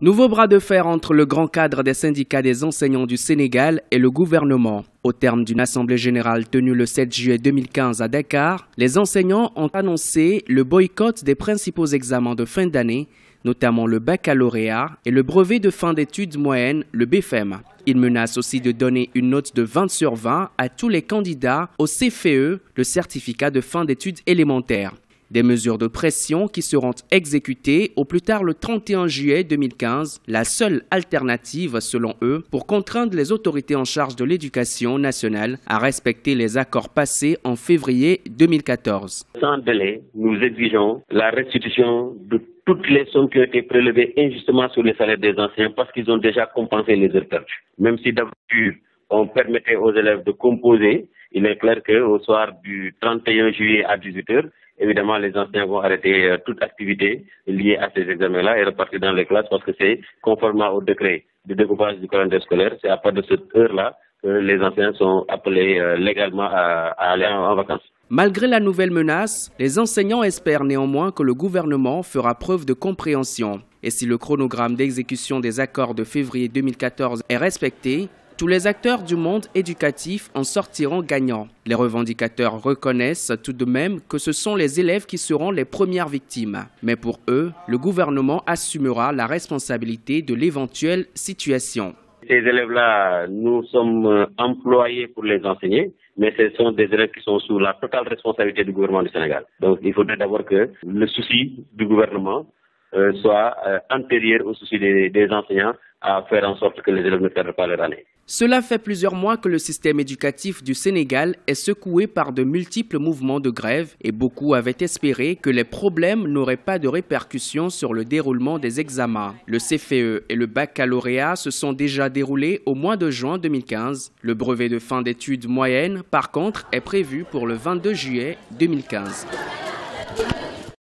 Nouveau bras de fer entre le grand cadre des syndicats des enseignants du Sénégal et le gouvernement. Au terme d'une assemblée générale tenue le 7 juillet 2015 à Dakar, les enseignants ont annoncé le boycott des principaux examens de fin d'année, notamment le baccalauréat et le brevet de fin d'études moyennes, le BFEM. Ils menacent aussi de donner une note de 20 sur 20 à tous les candidats au CFE, le certificat de fin d'études élémentaires. Des mesures de pression qui seront exécutées au plus tard le 31 juillet 2015, la seule alternative selon eux pour contraindre les autorités en charge de l'éducation nationale à respecter les accords passés en février 2014. Sans délai, nous exigeons la restitution de toutes les sommes qui ont été prélevées injustement sur les salaires des enseignants parce qu'ils ont déjà compensé les heures perdues. Même si d'habitude on permettait aux élèves de composer, il est clair qu'au soir du 31 juillet à 18h, évidemment, les enseignants vont arrêter toute activité liée à ces examens-là et repartir dans les classes parce que c'est conformément au décret de découpage du calendrier scolaire. C'est à partir de cette heure-là que les enseignants sont appelés légalement à aller en vacances. Malgré la nouvelle menace, les enseignants espèrent néanmoins que le gouvernement fera preuve de compréhension. Et si le chronogramme d'exécution des accords de février 2014 est respecté, tous les acteurs du monde éducatif en sortiront gagnants. Les revendicateurs reconnaissent tout de même que ce sont les élèves qui seront les premières victimes. Mais pour eux, le gouvernement assumera la responsabilité de l'éventuelle situation. Ces élèves-là, nous sommes employés pour les enseigner, mais ce sont des élèves qui sont sous la totale responsabilité du gouvernement du Sénégal. Donc il faudrait d'abord que le souci du gouvernement soit antérieur au souci des enseignants à faire en sorte que les élèves ne perdent pas leur année. Cela fait plusieurs mois que le système éducatif du Sénégal est secoué par de multiples mouvements de grève et beaucoup avaient espéré que les problèmes n'auraient pas de répercussions sur le déroulement des examens. Le CFE et le baccalauréat se sont déjà déroulés au mois de juin 2015. Le brevet de fin d'études moyennes, par contre, est prévu pour le 22 juillet 2015.